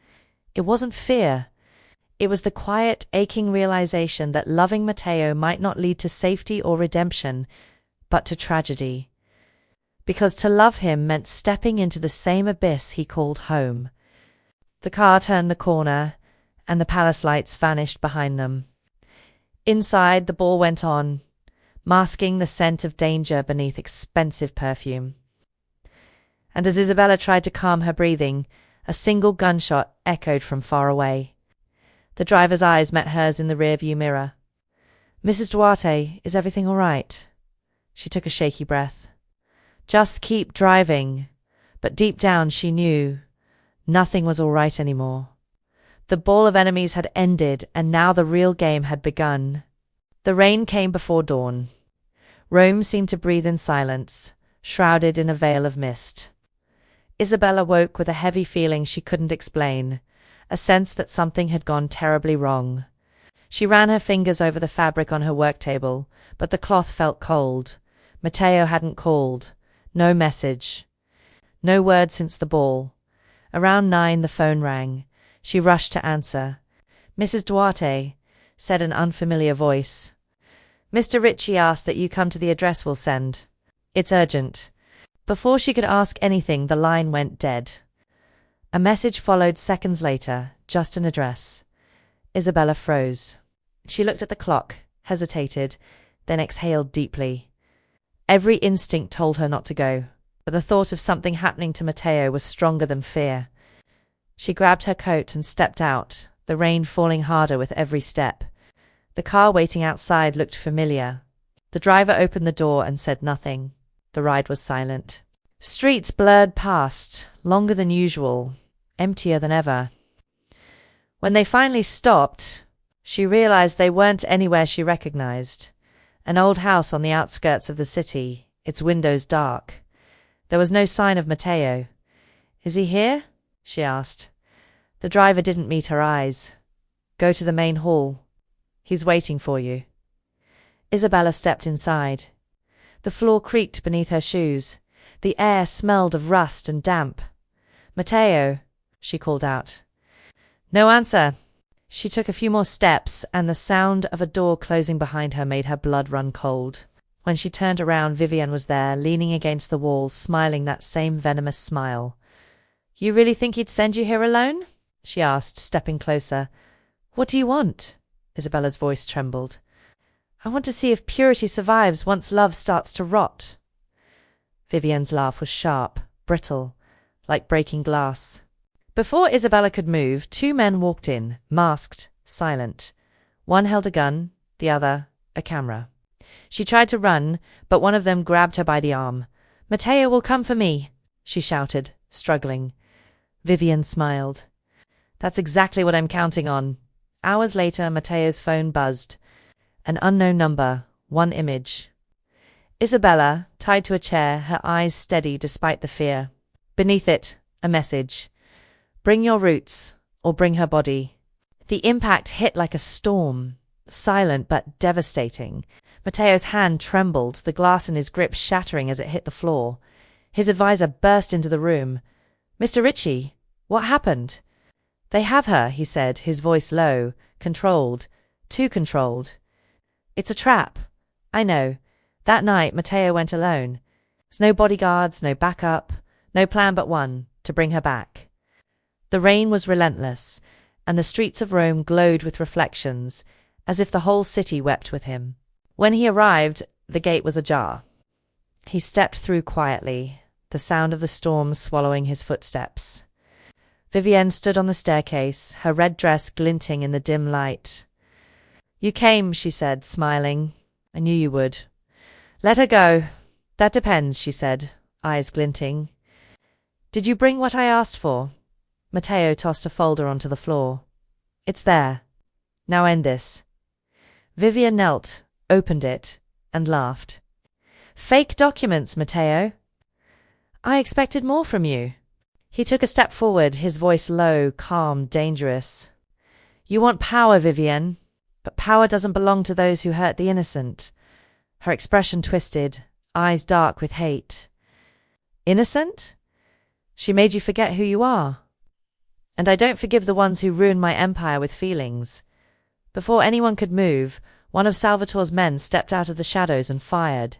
It wasn't fear. It was the quiet, aching realization that loving Matteo might not lead to safety or redemption, but to tragedy. Because to love him meant stepping into the same abyss he called home. The car turned the corner, and the palace lights vanished behind them. Inside, the ball went on, masking the scent of danger beneath expensive perfume. And as Isabella tried to calm her breathing, a single gunshot echoed from far away. The driver's eyes met hers in the rearview mirror. "Mrs. Duarte, is everything all right?" She took a shaky breath. "Just keep driving." But deep down she knew nothing was all right anymore. The ball of enemies had ended, and now the real game had begun. The rain came before dawn. Rome seemed to breathe in silence, shrouded in a veil of mist. Isabella woke with a heavy feeling she couldn't explain, a sense that something had gone terribly wrong. She ran her fingers over the fabric on her work table, but the cloth felt cold. Matteo hadn't called. No message. No word since the ball. Around 9 the phone rang. She rushed to answer. "Mrs. Duarte," said an unfamiliar voice. "Mr. Ritchie asked that you come to the address we'll send. It's urgent." Before she could ask anything, the line went dead. A message followed seconds later, just an address. Isabella froze. She looked at the clock, hesitated, then exhaled deeply. Every instinct told her not to go, but the thought of something happening to Matteo was stronger than fear. She grabbed her coat and stepped out, the rain falling harder with every step. The car waiting outside looked familiar. The driver opened the door and said nothing. The ride was silent. Streets blurred past, longer than usual, emptier than ever. When they finally stopped, she realized they weren't anywhere she recognized. An old house on the outskirts of the city, its windows dark. There was no sign of Matteo. "Is he here?" she asked. The driver didn't meet her eyes. "Go to the main hall. He's waiting for you." Isabella stepped inside. The floor creaked beneath her shoes. The air smelled of rust and damp. "Matteo," she called out. No answer. She took a few more steps, and the sound of a door closing behind her made her blood run cold. When she turned around, Vivian was there, leaning against the wall, smiling that same venomous smile. "You really think he'd send you here alone?" she asked, stepping closer. "What do you want?" Isabella's voice trembled. "I want to see if purity survives once love starts to rot." Vivian's laugh was sharp, brittle, like breaking glass. Before Isabella could move, 2 men walked in, masked, silent. One held a gun, the other a camera. She tried to run, but one of them grabbed her by the arm. "Matteo will come for me," she shouted, struggling. Vivian smiled. "That's exactly what I'm counting on." Hours later, Matteo's phone buzzed. An unknown number, one image. Isabella, tied to a chair, her eyes steady despite the fear. Beneath it, a message. "Bring your roots, or bring her body." The impact hit like a storm, silent but devastating. Matteo's hand trembled, the glass in his grip shattering as it hit the floor. His advisor burst into the room. "Mr. Ritchie, what happened?" "They have her," he said, his voice low, controlled, too controlled. "It's a trap. I know. That night, Matteo went alone. There's no bodyguards, no backup, no plan but one, to bring her back." The rain was relentless, and the streets of Rome glowed with reflections, as if the whole city wept with him. When he arrived, the gate was ajar. He stepped through quietly, the sound of the storm swallowing his footsteps. Vivienne stood on the staircase, her red dress glinting in the dim light. "You came," she said, smiling. I knew you would. Let her go. That depends, she said, eyes glinting. Did you bring what I asked for? Matteo tossed a folder onto the floor. It's there. Now end this. Vivian knelt, opened it, and laughed. Fake documents, Matteo. I expected more from you. He took a step forward, his voice low, calm, dangerous. You want power, Vivian, but power doesn't belong to those who hurt the innocent. Her expression twisted, eyes dark with hate. Innocent? She made you forget who you are. And I don't forgive the ones who ruined my empire with feelings. Before anyone could move, one of Salvatore's men stepped out of the shadows and fired.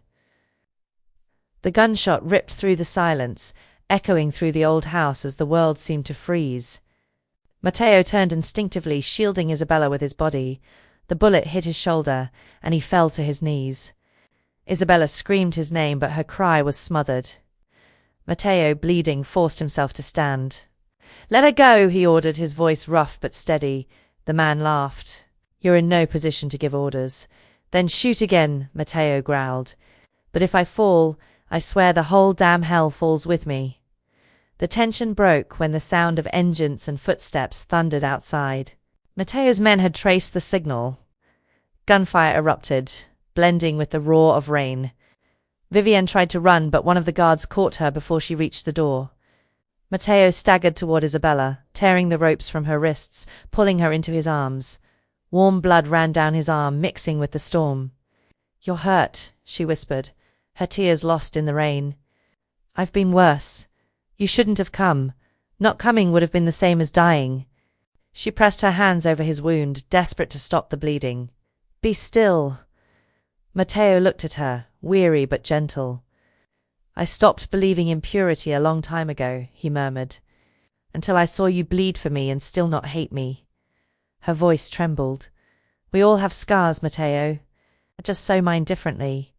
The gunshot ripped through the silence, echoing through the old house as the world seemed to freeze. Matteo turned instinctively, shielding Isabella with his body. The bullet hit his shoulder, and he fell to his knees. Isabella screamed his name, but her cry was smothered. Matteo, bleeding, forced himself to stand. Let her go, he ordered, his voice rough but steady. The man laughed. You're in no position to give orders. Then shoot again, Matteo growled. But if I fall, I swear the whole damn hell falls with me. The tension broke when the sound of engines and footsteps thundered outside. Matteo's men had traced the signal. Gunfire erupted, blending with the roar of rain. Vivian tried to run, but one of the guards caught her before she reached the door. Matteo staggered toward Isabella, tearing the ropes from her wrists, pulling her into his arms. Warm blood ran down his arm, mixing with the storm. You're hurt, she whispered, her tears lost in the rain. I've been worse. You shouldn't have come. Not coming would have been the same as dying. She pressed her hands over his wound, desperate to stop the bleeding. Be still. Matteo looked at her, weary but gentle. I stopped believing in purity a long time ago, he murmured, until I saw you bleed for me and still not hate me. Her voice trembled. We all have scars, Matteo. I just sew mine differently.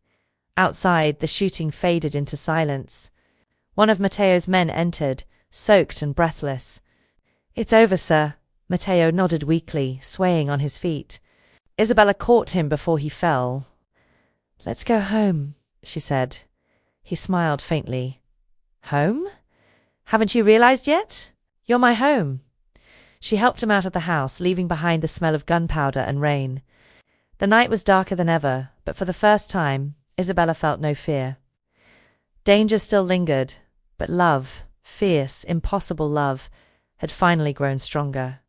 Outside, the shooting faded into silence. One of Matteo's men entered, soaked and breathless. It's over, sir. Matteo nodded weakly, swaying on his feet. Isabella caught him before he fell. Let's go home, she said. He smiled faintly. Home? Haven't you realized yet? You're my home. She helped him out of the house, leaving behind the smell of gunpowder and rain. The night was darker than ever, but for the first time, Isabella felt no fear. Danger still lingered, but love, fierce, impossible love, had finally grown stronger.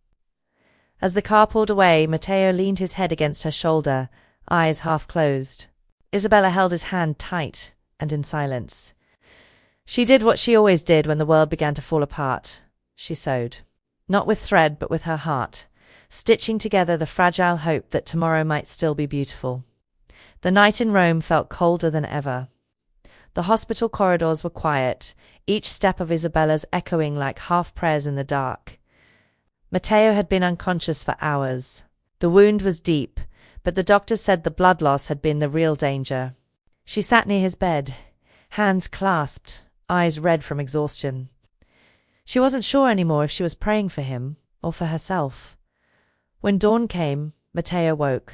As the car pulled away, Matteo leaned his head against her shoulder, eyes half closed. Isabella held his hand tight and in silence. She did what she always did when the world began to fall apart. She sewed. Not with thread, but with her heart, stitching together the fragile hope that tomorrow might still be beautiful. The night in Rome felt colder than ever. The hospital corridors were quiet, each step of Isabella's echoing like half-prayers in the dark. Matteo had been unconscious for hours. The wound was deep, but the doctors said the blood loss had been the real danger. She sat near his bed, hands clasped, eyes red from exhaustion. She wasn't sure anymore if she was praying for him or for herself. When dawn came, Matteo woke.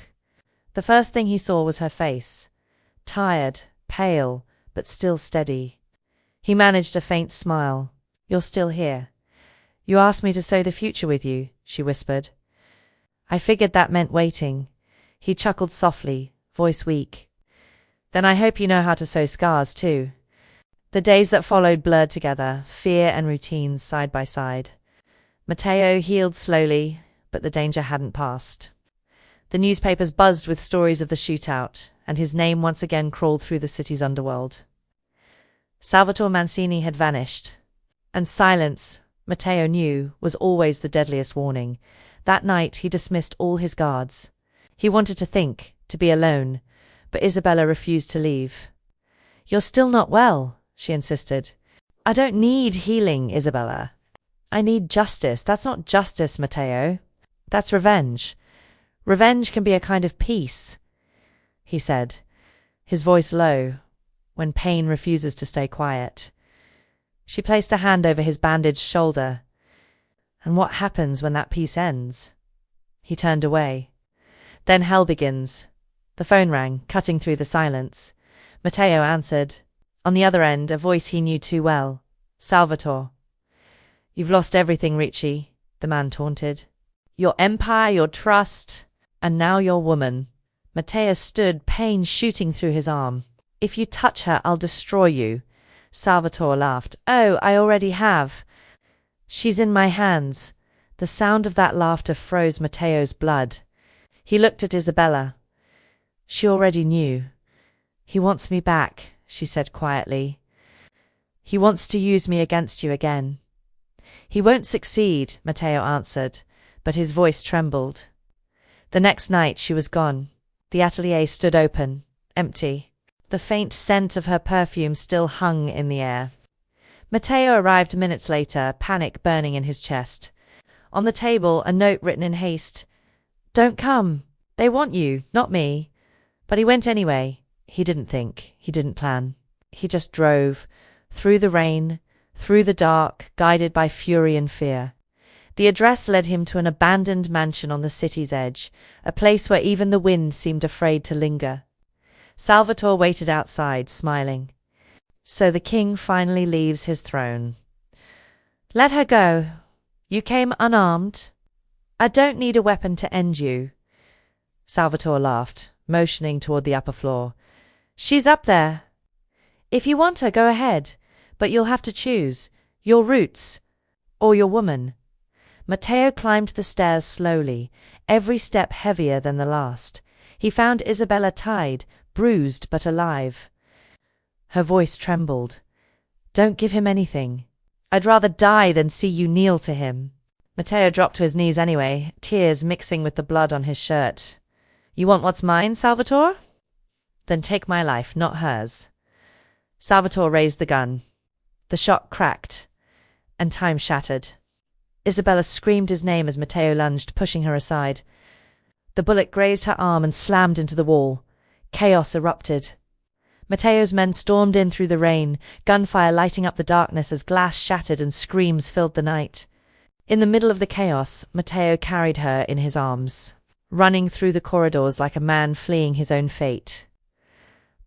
The first thing he saw was her face, tired, pale, but still steady. He managed a faint smile. You're still here. You asked me to sow the future with you, she whispered. I figured that meant waiting. He chuckled softly, voice weak. Then I hope you know how to sew scars too. The days that followed blurred together, fear and routine side by side. Matteo healed slowly, but the danger hadn't passed. The newspapers buzzed with stories of the shootout, and his name once again crawled through the city's underworld. Salvatore Mancini had vanished, and silence, Matteo knew, was always the deadliest warning. That night he dismissed all his guards. He wanted to think, to be alone, but Isabella refused to leave. You're still not well, she insisted. I don't need healing, Isabella. I need justice. That's not justice, Matteo. That's revenge. Revenge can be a kind of peace, he said, his voice low, when pain refuses to stay quiet. She placed a hand over his bandaged shoulder. And what happens when that peace ends? He turned away. Then hell begins. The phone rang, cutting through the silence. Matteo answered. On the other end, a voice he knew too well. Salvatore. You've lost everything, Ricci, the man taunted. Your empire, your trust, and now your woman. Matteo stood, pain shooting through his arm. If you touch her, I'll destroy you. Salvatore laughed. Oh, I already have. She's in my hands. The sound of that laughter froze Matteo's blood. He looked at Isabella. She already knew. He wants me back, she said quietly. He wants to use me against you again. He won't succeed, Matteo answered, but his voice trembled. The next night she was gone. The atelier stood open, empty. The faint scent of her perfume still hung in the air. Matteo arrived minutes later, panic burning in his chest. On the table, a note written in haste. Don't come. They want you, not me. But he went anyway. He didn't think. He didn't plan. He just drove, through the rain, through the dark, guided by fury and fear. The address led him to an abandoned mansion on the city's edge, a place where even the wind seemed afraid to linger. Salvatore waited outside, smiling. So the king finally leaves his throne. Let her go. You came unarmed. I don't need a weapon to end you. Salvatore laughed, motioning toward the upper floor. She's up there. If you want her, go ahead, but you'll have to choose your roots or your woman. Matteo climbed the stairs slowly, every step heavier than the last. He found Isabella tied, bruised but alive. Her voice trembled. Don't give him anything. I'd rather die than see you kneel to him. Matteo dropped to his knees anyway, tears mixing with the blood on his shirt. You want what's mine, Salvatore? Then take my life, not hers. Salvatore raised the gun. The shot cracked, and time shattered. Isabella screamed his name as Matteo lunged, pushing her aside. The bullet grazed her arm and slammed into the wall. Chaos erupted. Matteo's men stormed in through the rain, gunfire lighting up the darkness as glass shattered and screams filled the night. In the middle of the chaos, Matteo carried her in his arms, running through the corridors like a man fleeing his own fate.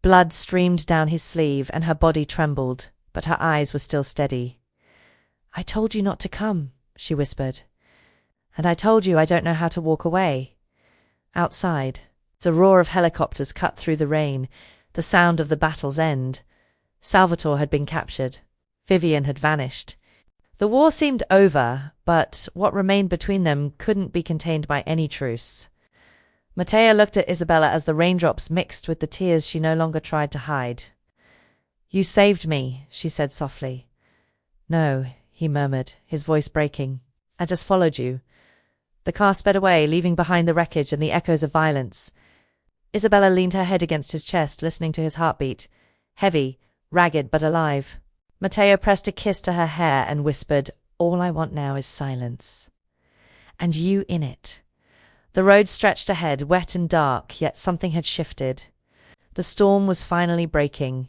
Blood streamed down his sleeve and her body trembled, but her eyes were still steady. I told you not to come, she whispered. And I told you I don't know how to walk away. Outside, the roar of helicopters cut through the rain, the sound of the battle's end. Salvatore had been captured. Vivian had vanished. The war seemed over, but what remained between them couldn't be contained by any truce. Matteo looked at Isabella as the raindrops mixed with the tears she no longer tried to hide. You saved me, she said softly. No, he murmured, his voice breaking. I just followed you. The car sped away, leaving behind the wreckage and the echoes of violence. Isabella leaned her head against his chest, listening to his heartbeat. Heavy, ragged, but alive. Matteo pressed a kiss to her hair and whispered, All I want now is silence. And you in it. The road stretched ahead, wet and dark, yet something had shifted. The storm was finally breaking.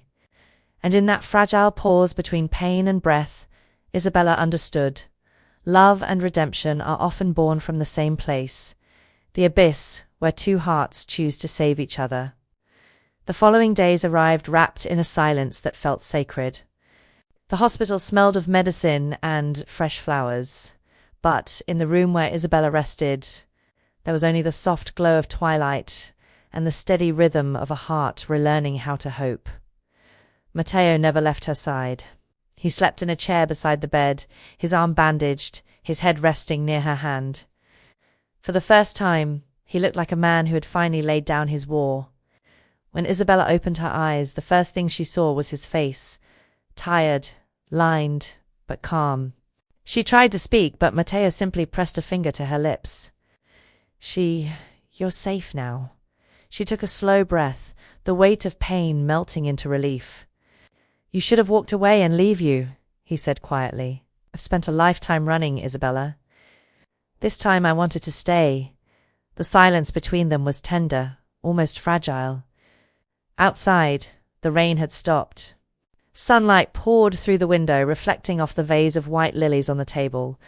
And in that fragile pause between pain and breath, Isabella understood. Love and redemption are often born from the same place, the abyss where two hearts choose to save each other. The following days arrived wrapped in a silence that felt sacred. The hospital smelled of medicine and fresh flowers, but in the room where Isabella rested, there was only the soft glow of twilight and the steady rhythm of a heart relearning how to hope. Matteo never left her side. He slept in a chair beside the bed, his arm bandaged, his head resting near her hand. For the first time, he looked like a man who had finally laid down his war. When Isabella opened her eyes, the first thing she saw was his face, tired, lined, but calm. She tried to speak, but Matteo simply pressed a finger to her lips. You're safe now. She took a slow breath, the weight of pain melting into relief. You should have walked away and leave you, he said quietly. I've spent a lifetime running, Isabella. This time I wanted to stay. The silence between them was tender, almost fragile. Outside, the rain had stopped. Sunlight poured through the window, reflecting off the vase of white lilies on the table.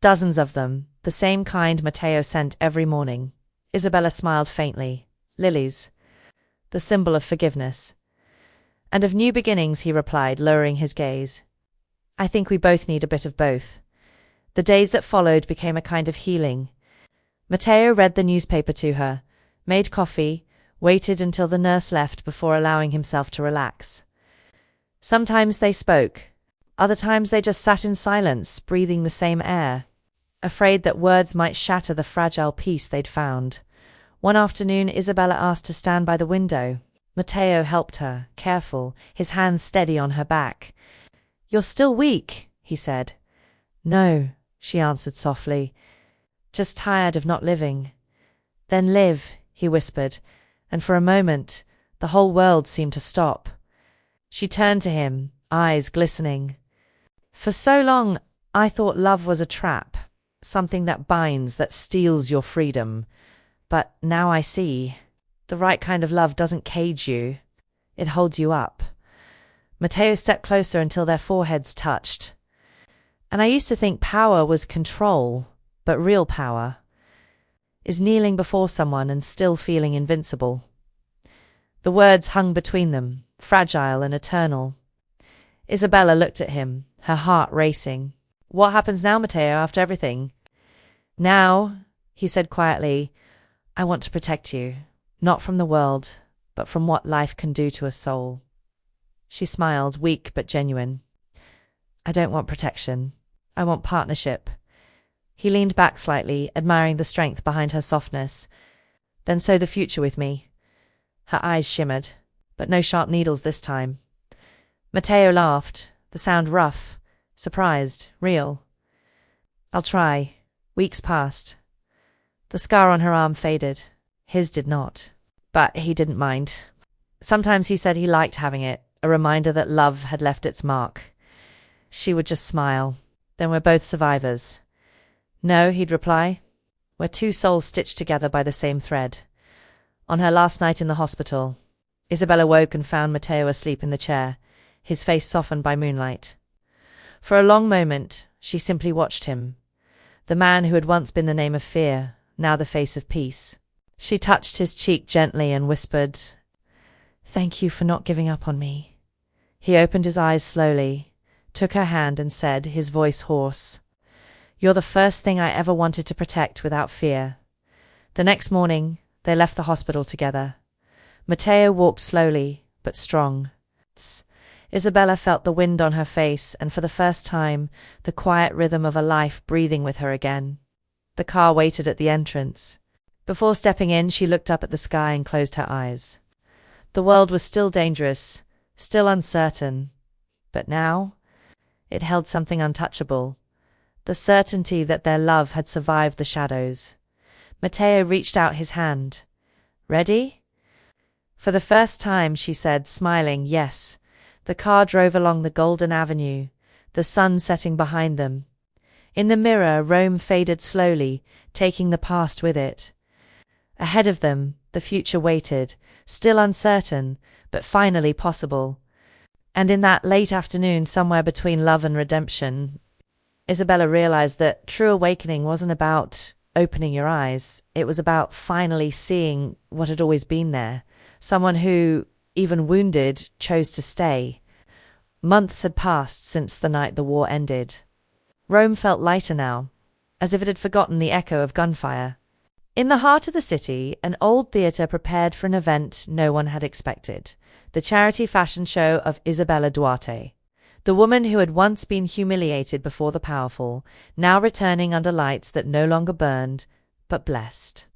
Dozens of them, the same kind Matteo sent every morning. Isabella smiled faintly. Lilies. the symbol of forgiveness. And of new beginnings, he replied, lowering his gaze. I think we both need a bit of both. The days that followed became a kind of healing. Matteo read the newspaper to her, made coffee, waited until the nurse left before allowing himself to relax. Sometimes they spoke. Other times they just sat in silence, breathing the same air, afraid that words might shatter the fragile peace they'd found. One afternoon, Isabella asked to stand by the window. Matteo helped her, careful, his hands steady on her back. You're still weak, he said. No, she answered softly. Just tired of not living. Then live, he whispered, and for a moment, the whole world seemed to stop. She turned to him, eyes glistening. For so long, I thought love was a trap, something that binds, that steals your freedom. But now I see. The right kind of love doesn't cage you. It holds you up. Matteo stepped closer until their foreheads touched. And I used to think power was control, but real power is kneeling before someone and still feeling invincible. The words hung between them, fragile and eternal. Isabella looked at him, her heart racing. What happens now, Matteo, after everything? Now, he said quietly, I want to protect you, not from the world, but from what life can do to a soul. She smiled, weak but genuine. I don't want protection. I want partnership. He leaned back slightly, admiring the strength behind her softness. Then sow the future with me. Her eyes shimmered, but no sharp needles this time. Matteo laughed, the sound rough, surprised, real. I'll try. Weeks passed. The scar on her arm faded. His did not. But he didn't mind. Sometimes he said he liked having it, a reminder that love had left its mark. She would just smile. Then we're both survivors. No, he'd reply. We're two souls stitched together by the same thread. On her last night in the hospital, Isabella woke and found Matteo asleep in the chair, his face softened by moonlight. For a long moment, she simply watched him. The man who had once been the name of fear, now the face of peace. She touched his cheek gently and whispered, Thank you for not giving up on me. He opened his eyes slowly, took her hand and said, his voice hoarse, You're the first thing I ever wanted to protect without fear. The next morning, they left the hospital together. Matteo walked slowly, but strong. Isabella felt the wind on her face and for the first time, the quiet rhythm of a life breathing with her again. The car waited at the entrance. Before stepping in, she looked up at the sky and closed her eyes. The world was still dangerous, still uncertain. But now, it held something untouchable. The certainty that their love had survived the shadows. Matteo reached out his hand. Ready? For the first time, she said, smiling, yes. The car drove along the golden avenue, the sun setting behind them. In the mirror, Rome faded slowly, taking the past with it. Ahead of them, the future waited, still uncertain, but finally possible. And in that late afternoon, somewhere between love and redemption, Isabella realized that true awakening wasn't about opening your eyes. It was about finally seeing what had always been there. Someone who, even wounded, chose to stay. Months had passed since the night the war ended. Rome felt lighter now, as if it had forgotten the echo of gunfire. In the heart of the city, an old theatre prepared for an event no one had expected. The charity fashion show of Isabella Duarte. The woman who had once been humiliated before the powerful, now returning under lights that no longer burned, but blessed.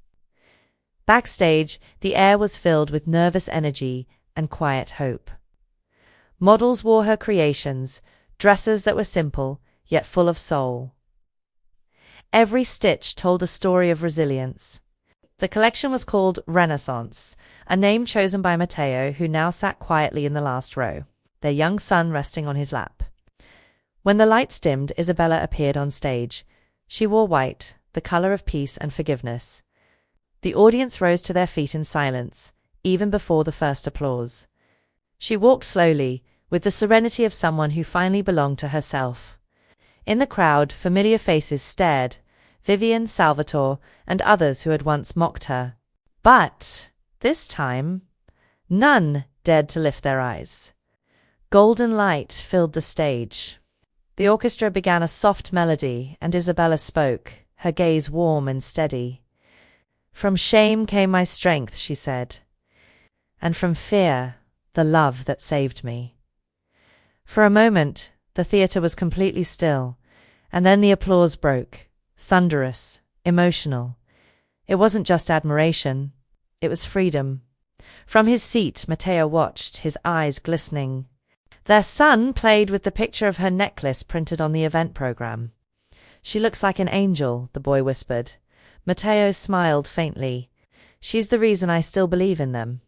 Backstage, the air was filled with nervous energy and quiet hope. Models wore her creations, dresses that were simple, yet full of soul. Every stitch told a story of resilience. The collection was called Renaissance, a name chosen by Matteo, who now sat quietly in the last row, their young son resting on his lap. When the lights dimmed, Isabella appeared on stage. She wore white, the color of peace and forgiveness. The audience rose to their feet in silence, even before the first applause. She walked slowly, with the serenity of someone who finally belonged to herself. In the crowd, familiar faces stared, Vivian, Salvatore, and others who had once mocked her. But, this time, None dared to lift their eyes. Golden light filled the stage. The orchestra began a soft melody, and Isabella spoke, her gaze warm and steady. "From shame came my strength," she said, "and from fear, the love that saved me." For a moment, the theatre was completely still, and then the applause broke, thunderous, emotional. It wasn't just admiration, it was freedom. From his seat, Matteo watched, his eyes glistening. Their son played with the picture of her necklace printed on the event program. "She looks like an angel," the boy whispered. Matteo smiled faintly. "She's the reason I still believe in them."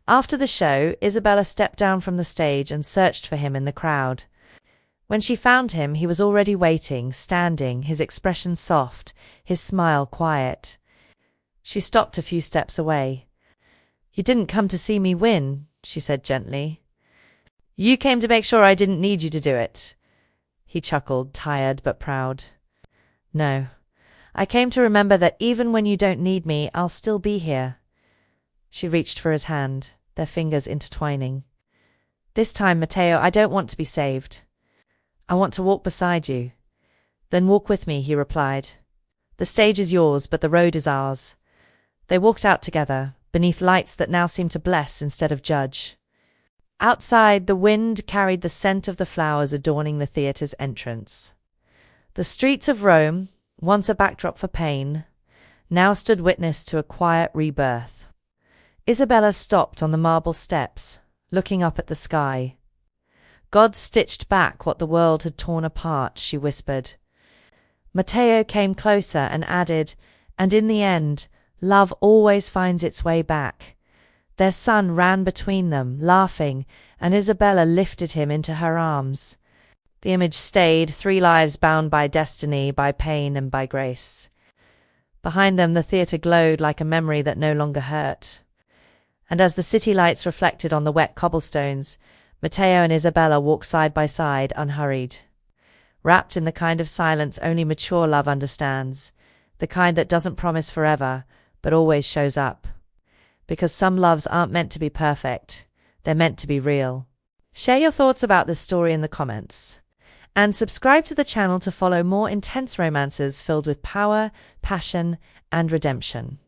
After the show, Isabella stepped down from the stage and searched for him in the crowd. When she found him, he was already waiting, standing, his expression soft, his smile quiet. She stopped a few steps away. "You didn't come to see me win," she said gently. "You came to make sure I didn't need you to do it." He chuckled, tired but proud. "No, I came to remember that even when you don't need me, I'll still be here." She reached for his hand, their fingers intertwining. "This time, Matteo, I don't want to be saved. I want to walk beside you." "Then walk with me," he replied. "The stage is yours, but the road is ours." They walked out together, beneath lights that now seemed to bless instead of judge. Outside, the wind carried the scent of the flowers adorning the theatre's entrance. The streets of Rome, once a backdrop for pain, now stood witness to a quiet rebirth. Isabella stopped on the marble steps, looking up at the sky. "God stitched back what the world had torn apart," she whispered. Matteo came closer and added, "And in the end, love always finds its way back." Their son ran between them, laughing, and Isabella lifted him into her arms. The image stayed, 3 lives bound by destiny, by pain, and by grace. Behind them, the theatre glowed like a memory that no longer hurt. And as the city lights reflected on the wet cobblestones, Matteo and Isabella walked side by side, unhurried, wrapped in the kind of silence only mature love understands, the kind that doesn't promise forever, but always shows up. Because some loves aren't meant to be perfect, they're meant to be real. Share your thoughts about this story in the comments. And subscribe to the channel to follow more intense romances filled with power, passion, and redemption.